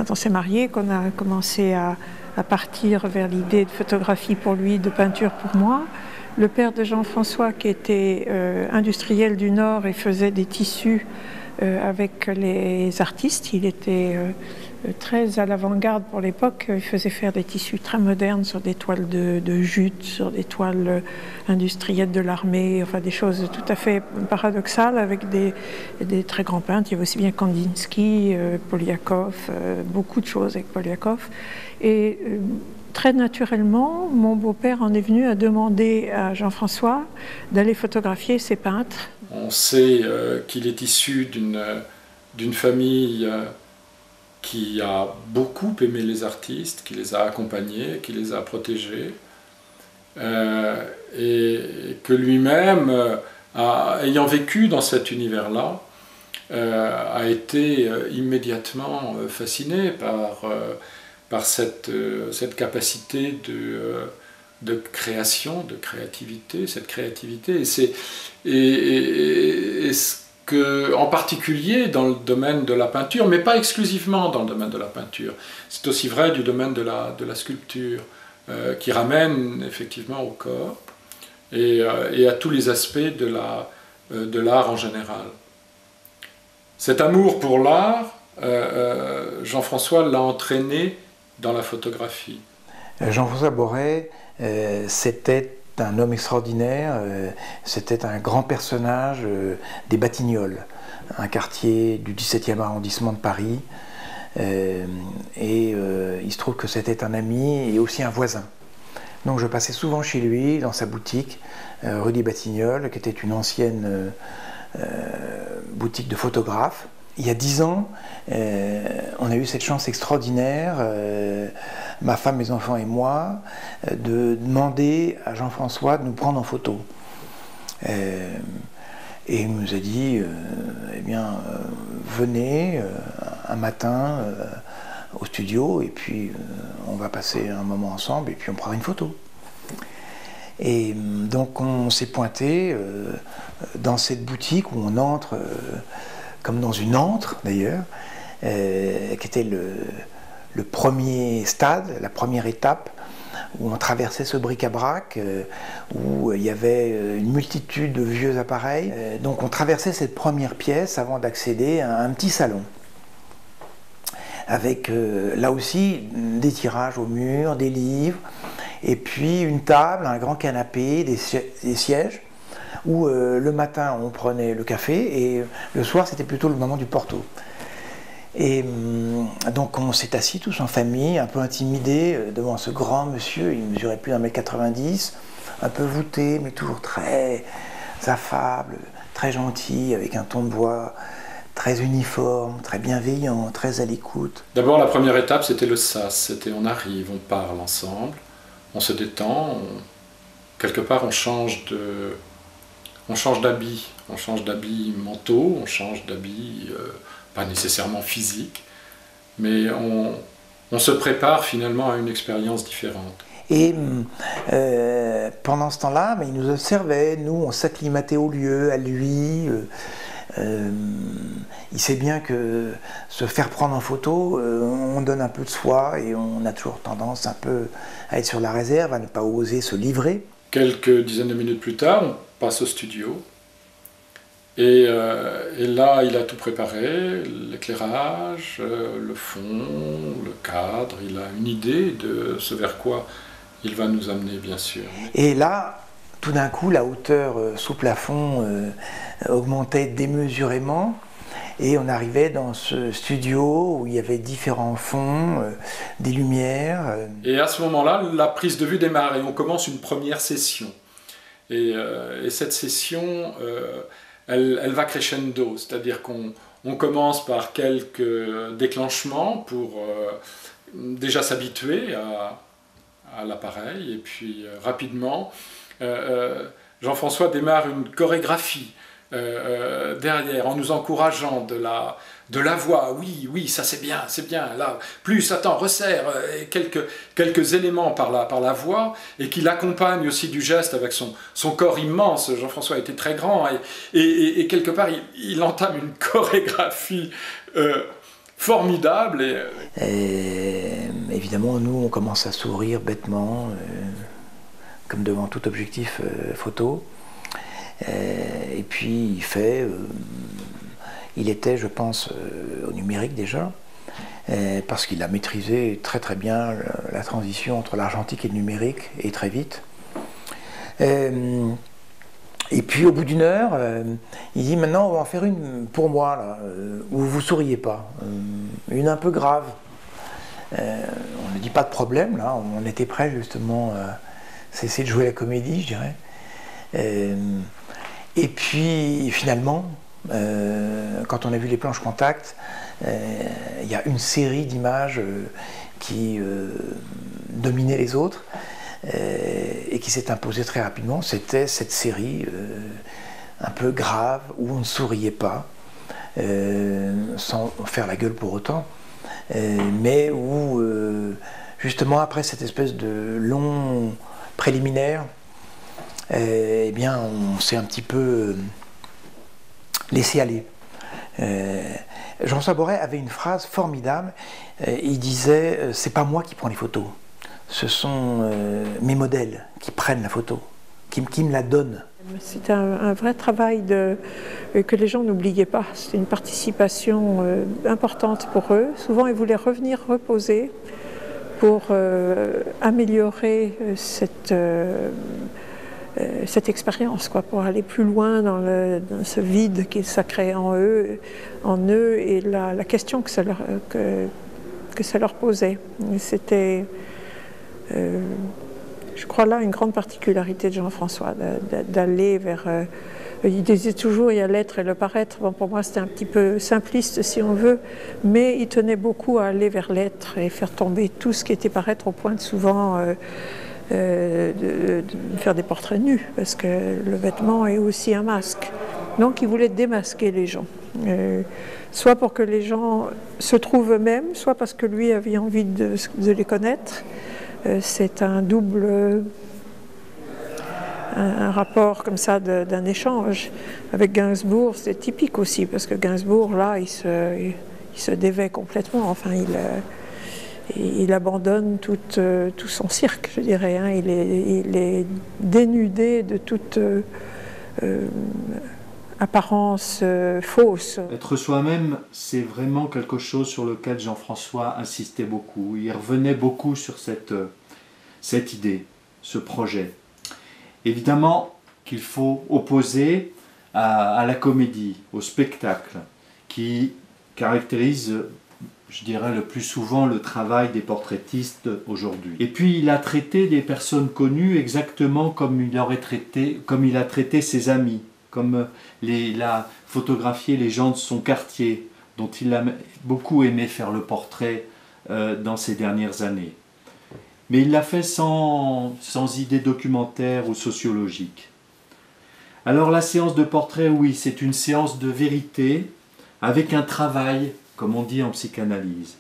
quand on s'est mariés qu'on a commencé à partir vers l'idée de photographie pour lui, de peinture pour moi. Le père de Jean-François, qui était industriel du Nord et faisait des tissus avec les artistes, il était très à l'avant-garde pour l'époque. Il faisait faire des tissus très modernes sur des toiles de jute, sur des toiles industrielles de l'armée, enfin des choses tout à fait paradoxales avec des très grands peintres. Il y avait aussi bien Kandinsky, Polyakov, beaucoup de choses avec Polyakov. Et très naturellement, mon beau-père en est venu à demander à Jean-François d'aller photographier ses peintres. On sait qu'il est issu d'une famille qui a beaucoup aimé les artistes, qui les a accompagnés, qui les a protégés, et que lui-même, ayant vécu dans cet univers-là, a été immédiatement fasciné par cette capacité de création, de créativité, cette créativité. Et en particulier dans le domaine de la peinture, mais pas exclusivement dans le domaine de la peinture. C'est aussi vrai du domaine de la sculpture, qui ramène effectivement au corps et à tous les aspects de l'art en général. Cet amour pour l'art, Jean-François l'a entraîné dans la photographie. Jean-François Boré, c'était un homme extraordinaire, c'était un grand personnage des Batignolles, un quartier du 17e arrondissement de Paris. Il se trouve que c'était un ami et aussi un voisin. Donc je passais souvent chez lui, dans sa boutique, rue des Batignolles, qui était une ancienne boutique de photographes. Il y a 10 ans, on a eu cette chance extraordinaire, ma femme, mes enfants et moi, de demander à Jean-François de nous prendre en photo. Et il nous a dit, eh bien, venez un matin au studio et puis on va passer un moment ensemble et puis on prendra une photo. Et donc on s'est pointé dans cette boutique où on entre, comme dans une antre d'ailleurs, qui était le premier stade, la première étape, où on traversait ce bric-à-brac, où il y avait une multitude de vieux appareils. Donc on traversait cette première pièce avant d'accéder à un petit salon, avec là aussi des tirages au mur, des livres, et puis une table, un grand canapé, des sièges, où le matin on prenait le café, et le soir c'était plutôt le moment du porto. Et donc on s'est assis tous en famille, un peu intimidés devant ce grand monsieur. Il mesurait plus d'1,90 m, un peu voûté, mais toujours très affable, très gentil, avec un ton de voix très uniforme, très bienveillant, très à l'écoute. D'abord, la première étape, c'était le sas. C'était on arrive, on parle ensemble, on se détend, quelque part on change d'habit. On change d'habits mentaux, on change d'habits pas nécessairement physiques, mais on se prépare finalement à une expérience différente. Et pendant ce temps-là, il nous observait, nous on s'acclimatait au lieu, à lui. Il sait bien que se faire prendre en photo, on donne un peu de soi et on a toujours tendance un peu à être sur la réserve, à ne pas oser se livrer. Quelques dizaines de minutes plus tard, on passe au studio. Et là, il a tout préparé, l'éclairage, le fond, le cadre. Il a une idée de ce vers quoi il va nous amener, bien sûr. Et là, tout d'un coup, la hauteur sous plafond augmentait démesurément. Et on arrivait dans ce studio où il y avait différents fonds, des lumières. Et à ce moment-là, la prise de vue démarre et on commence une première session. Et cette session... Elle va crescendo, c'est-à-dire qu'on commence par quelques déclenchements pour déjà s'habituer à l'appareil, et puis rapidement, Jean-François démarre une chorégraphie derrière, en nous encourageant de la voix. Oui, ça c'est bien, là, plus, attends, resserre, quelques éléments par la voix, et qui l'accompagne aussi du geste avec son corps immense. Jean-François était très grand, et quelque part, il entame une chorégraphie formidable. Et évidemment, nous, on commence à sourire bêtement, comme devant tout objectif photo. Et puis, il était, je pense, au numérique déjà, parce qu'il a maîtrisé très très bien la transition entre l'argentique et le numérique, et très vite. Et puis au bout d'une heure, il dit maintenant on va en faire une pour moi, là, où vous souriez pas, une un peu grave. On ne dit pas de problème, là, on était prêt justement à cesser de jouer la comédie, je dirais. Et puis finalement, quand on a vu les planches contact, il y a une série d'images qui dominaient les autres. Et qui s'est imposé très rapidement, c'était cette série un peu grave, où on ne souriait pas, sans faire la gueule pour autant, mais où, justement, après cette espèce de long préliminaire, eh bien, on s'est un petit peu laissé aller. Jean-François Borret avait une phrase formidable, il disait « c'est pas moi qui prends les photos ». Ce sont mes modèles qui prennent la photo, qui me la donnent. C'était un vrai travail que les gens n'oubliaient pas. C'était une participation importante pour eux. Souvent, ils voulaient revenir reposer pour améliorer cette expérience, quoi, pour aller plus loin dans ce vide que ça crée en eux et la question que ça leur posait. C'était... je crois là une grande particularité de Jean-François, d'aller vers... il disait toujours il y a l'être et le paraître. Bon, pour moi c'était un petit peu simpliste si on veut, mais il tenait beaucoup à aller vers l'être et faire tomber tout ce qui était paraître, au point de souvent de faire des portraits nus, parce que le vêtement est aussi un masque. Donc il voulait démasquer les gens, soit pour que les gens se trouvent eux-mêmes, soit parce que lui avait envie de les connaître. C'est un double, un rapport comme ça d'un échange. Avec Gainsbourg, c'est typique aussi, parce que Gainsbourg, là, il se dévait complètement. Enfin, il abandonne tout son cirque, je dirais. Hein. Il est dénudé de toute apparence fausse. Être soi-même, c'est vraiment quelque chose sur lequel Jean-François insistait beaucoup. Il revenait beaucoup sur cette idée, ce projet. Évidemment qu'il faut opposer à la comédie, au spectacle, qui caractérise, je dirais, le plus souvent le travail des portraitistes aujourd'hui. Et puis il a traité des personnes connues exactement comme il a traité ses amis, comme il a photographié les gens de son quartier, dont il a beaucoup aimé faire le portrait dans ces dernières années. Mais il l'a fait sans idée documentaire ou sociologique. Alors la séance de portrait, oui, c'est une séance de vérité, avec un travail, comme on dit en psychanalyse.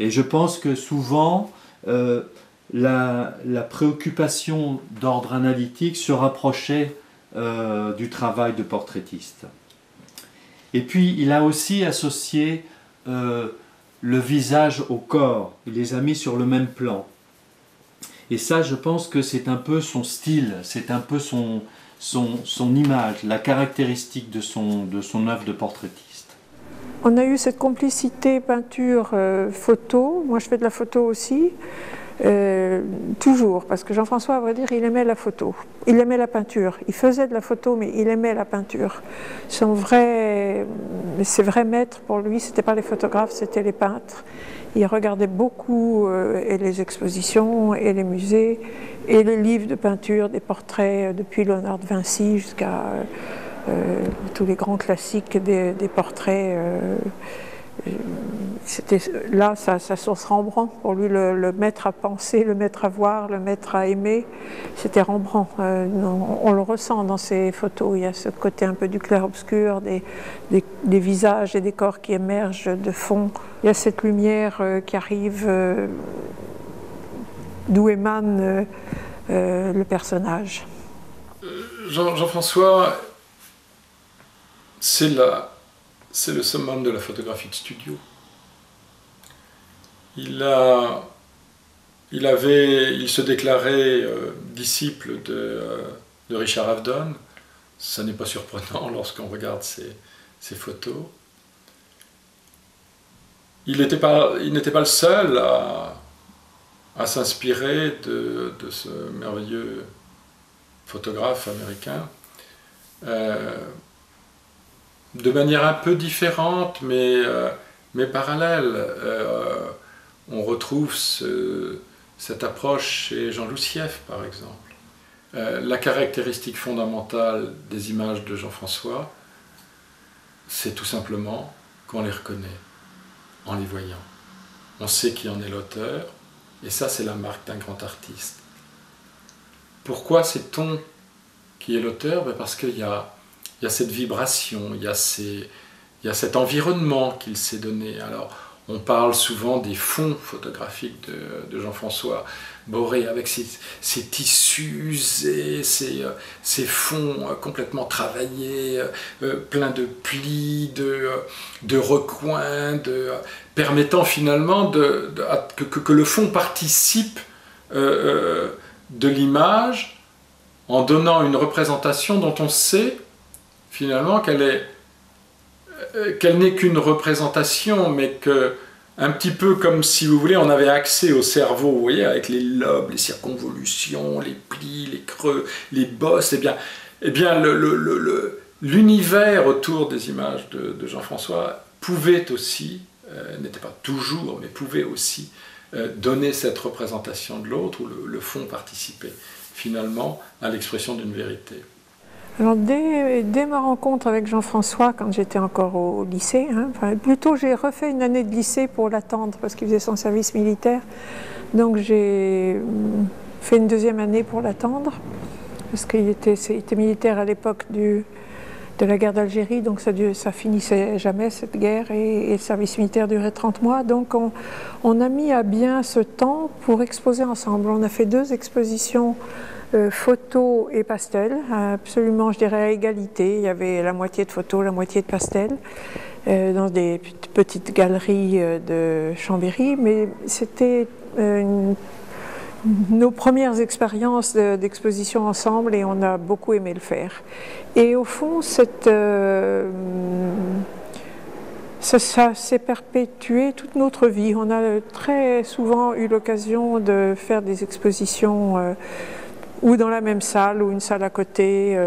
Et je pense que souvent, la préoccupation d'ordre analytique se rapprochait du travail de portraitiste. Et puis il a aussi associé le visage au corps, il les a mis sur le même plan. Et ça, je pense que c'est un peu son style, c'est un peu son image, la caractéristique de son œuvre de portraitiste. On a eu cette complicité peinture-photo, moi je fais de la photo aussi, toujours, parce que Jean-François, à vrai dire, il aimait la photo, il aimait la peinture, il faisait de la photo, mais il aimait la peinture. Ses vrais maîtres pour lui, c'était pas les photographes, c'était les peintres. Il regardait beaucoup et les expositions, et les musées, et les livres de peinture, des portraits, depuis Léonard de Vinci jusqu'à tous les grands classiques des portraits. C'était là sa source Rembrandt. Pour lui, le maître à penser, le maître à voir, le maître à aimer, c'était Rembrandt. On le ressent dans ses photos. Il y a ce côté un peu du clair-obscur, des visages et des corps qui émergent de fond. Il y a cette lumière qui arrive, d'où émane le personnage. Jean-François, c'est le summum de la photographie de studio. il se déclarait disciple de Richard Avedon. Ça n'est pas surprenant lorsqu'on regarde ses photos. Il n'était pas le seul à s'inspirer de ce merveilleux photographe américain. De manière un peu différente, mais parallèle. On retrouve cette approche chez Jean Loussieff, par exemple. La caractéristique fondamentale des images de Jean-François, c'est tout simplement qu'on les reconnaît en les voyant. On sait qui en est l'auteur, et ça, c'est la marque d'un grand artiste. Pourquoi sait-on qui est l'auteur? Parce qu'il y a cette vibration, il y a cet environnement qu'il s'est donné. Alors, on parle souvent des fonds photographiques de Jean-François Boré, avec ses tissus usés, ses fonds complètement travaillés, pleins de plis, de recoins, permettant finalement que le fond participe de l'image en donnant une représentation dont on sait finalement qu'elle n'est qu'une représentation, mais que, un petit peu comme si vous voulez, on avait accès au cerveau, vous voyez, avec les lobes, les circonvolutions, les plis, les creux, les bosses, eh bien l'univers autour des images de Jean-François pouvait aussi, n'était pas toujours, mais pouvait aussi donner cette représentation de l'autre, où le fond participait finalement à l'expression d'une vérité. Alors dès ma rencontre avec Jean-François, quand j'étais encore au lycée, plutôt j'ai refait une année de lycée pour l'attendre parce qu'il faisait son service militaire. Donc j'ai fait une deuxième année pour l'attendre parce qu'il était militaire à l'époque de la guerre d'Algérie, donc ça finissait jamais cette guerre et le service militaire durait 30 mois. Donc on a mis à bien ce temps pour exposer ensemble. On a fait 2 expositions photos et pastels, absolument, je dirais, à égalité. Il y avait la moitié de photos, la moitié de pastels, dans des petites galeries de Chambéry, mais c'était nos premières expériences d'exposition ensemble et on a beaucoup aimé le faire. Et au fond, ça s'est perpétué toute notre vie. On a très souvent eu l'occasion de faire des expositions ou dans la même salle ou une salle à côté.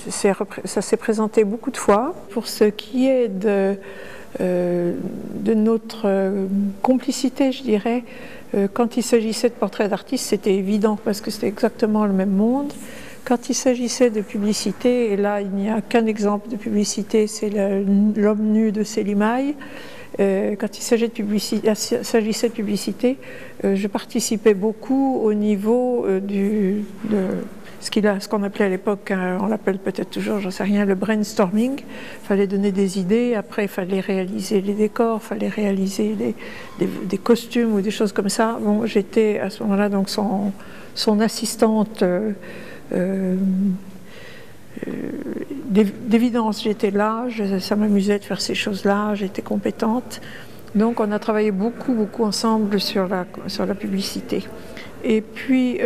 Ça s'est présenté beaucoup de fois. Pour ce qui est de notre complicité, je dirais, quand il s'agissait de portraits d'artistes, c'était évident parce que c'était exactement le même monde. Quand il s'agissait de publicité, et là il n'y a qu'un exemple de publicité, c'est l'homme nu de Célimaï. Quand il s'agissait de publicité, je participais beaucoup au niveau de ce qu'on appelait à l'époque, on l'appelle peut-être toujours, j'en sais rien, le brainstorming. Il fallait donner des idées, après il fallait réaliser les décors, il fallait réaliser des costumes ou des choses comme ça. Bon, j'étais à ce moment-là donc son assistante. D'évidence, j'étais là, ça m'amusait de faire ces choses-là, j'étais compétente. Donc on a travaillé beaucoup ensemble sur la publicité. Et puis,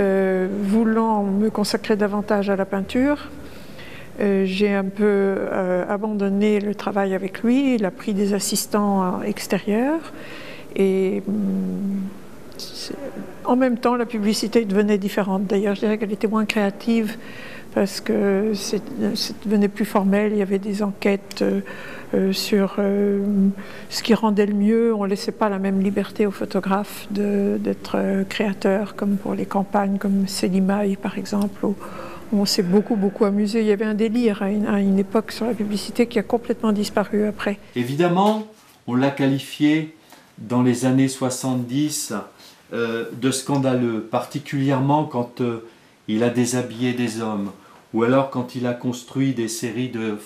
voulant me consacrer davantage à la peinture, j'ai un peu abandonné le travail avec lui, il a pris des assistants extérieurs. Et en même temps, la publicité devenait différente. D'ailleurs, je dirais qu'elle était moins créative parce que c'est devenait plus formel, il y avait des enquêtes sur ce qui rendait le mieux. On ne laissait pas la même liberté aux photographes d'être créateurs, comme pour les campagnes, comme Célimaï par exemple, où on s'est beaucoup amusé. Il y avait un délire à une époque sur la publicité qui a complètement disparu après. Évidemment, on l'a qualifié dans les années 70 de scandaleux, particulièrement quand il a déshabillé des hommes, ou alors quand il a construit des séries de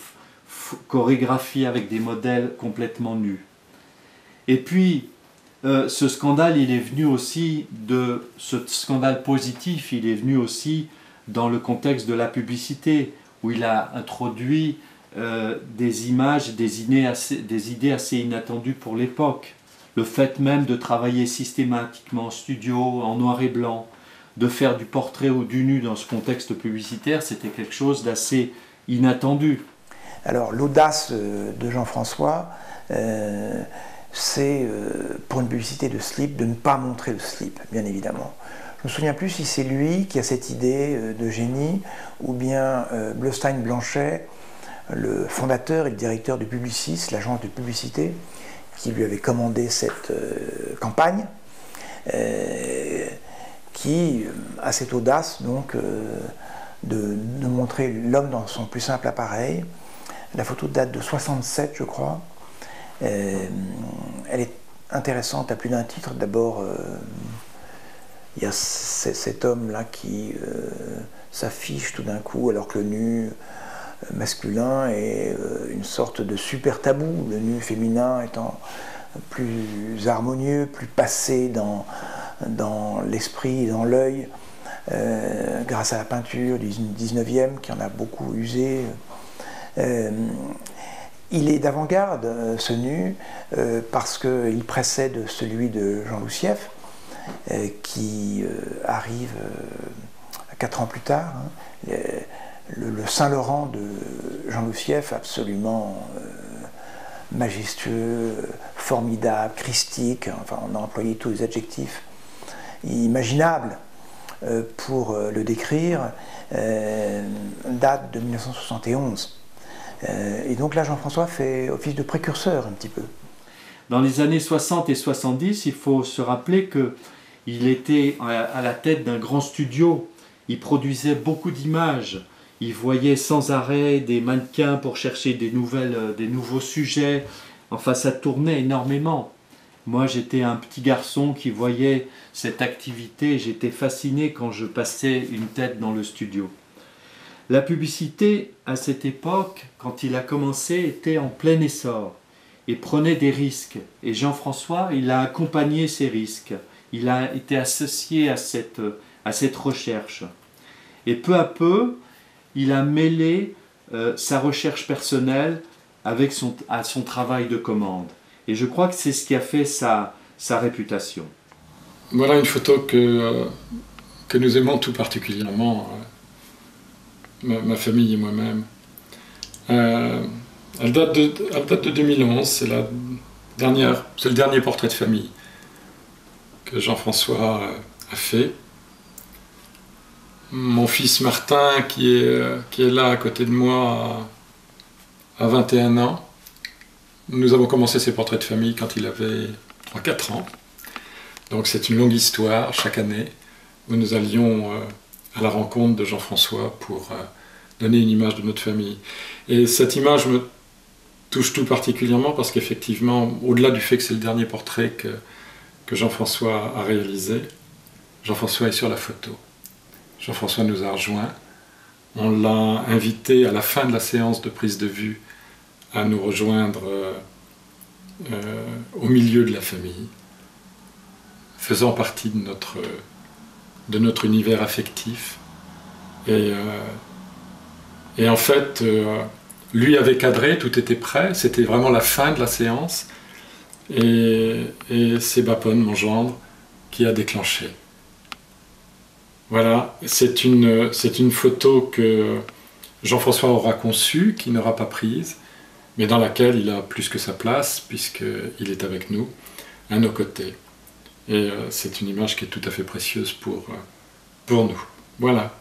chorégraphies avec des modèles complètement nus. Et puis, ce scandale, il est venu aussi ce scandale positif, il est venu aussi dans le contexte de la publicité, où il a introduit des images, des idées assez inattendues pour l'époque. le fait même de travailler systématiquement en studio, en noir et blanc, de faire du portrait ou du nu dans ce contexte publicitaire, c'était quelque chose d'assez inattendu. Alors l'audace de Jean-François, c'est pour une publicité de slip, de ne pas montrer le slip, bien évidemment. Je me souviens plus si c'est lui qui a cette idée de génie, ou bien Bleustein-Blanchet, le fondateur et le directeur du Publicis, l'agence de publicité, qui lui avait commandé cette campagne, qui a cette audace donc de montrer l'homme dans son plus simple appareil. La photo date de 67, je crois. Elle est intéressante à plus d'un titre. D'abord, il y a cet homme-là qui s'affiche tout d'un coup, alors que le nu masculin est une sorte de super tabou, le nu féminin étant plus harmonieux, plus passé dans l'esprit, dans l'œil, grâce à la peinture du 19e qui en a beaucoup usé. Il est d'avant-garde, ce nu, parce qu'il précède celui de Jean Loussieff, qui arrive 4 ans plus tard. Hein. Le Saint-Laurent de Jean Loussieff, absolument majestueux, formidable, christique, enfin on a employé tous les adjectifs imaginables pour le décrire, date de 1971. Et donc là, Jean-François fait office de précurseur un petit peu. Dans les années 60 et 70, il faut se rappeler qu'il était à la tête d'un grand studio. Il produisait beaucoup d'images. Il voyait sans arrêt des mannequins pour chercher des nouveaux sujets. Enfin, ça tournait énormément. Moi, j'étais un petit garçon qui voyait cette activité. J'étais fasciné quand je passais une tête dans le studio. La publicité, à cette époque, quand il a commencé, était en plein essor et prenait des risques. Et Jean-François, il a accompagné ces risques. Il a été associé à cette recherche. Et peu à peu, il a mêlé sa recherche personnelle avec son travail de commande. Et je crois que c'est ce qui a fait sa réputation. Voilà une photo que nous aimons tout particulièrement, ma famille et moi-même. Elle date de 2011, c'est le dernier portrait de famille que Jean-François a fait. Mon fils Martin, qui est là à côté de moi, a 21 ans. Nous avons commencé ces portraits de famille quand il avait 3-4 ans. Donc c'est une longue histoire, chaque année, où nous allions à la rencontre de Jean-François pour donner une image de notre famille. Et cette image me touche tout particulièrement parce qu'effectivement, au-delà du fait que c'est le dernier portrait que Jean-François a réalisé, Jean-François est sur la photo. Jean-François nous a rejoints. On l'a invité à la fin de la séance de prise de vue à nous rejoindre au milieu de la famille, faisant partie de notre univers affectif. Et en fait, lui avait cadré, tout était prêt, c'était vraiment la fin de la séance. Et c'est Bapon, mon gendre, qui a déclenché. Voilà, c'est une photo que Jean-François aura conçue, qu'il n'aura pas prise, mais dans laquelle il a plus que sa place, puisqu'il est avec nous, à nos côtés. Et c'est une image qui est tout à fait précieuse pour nous. Voilà.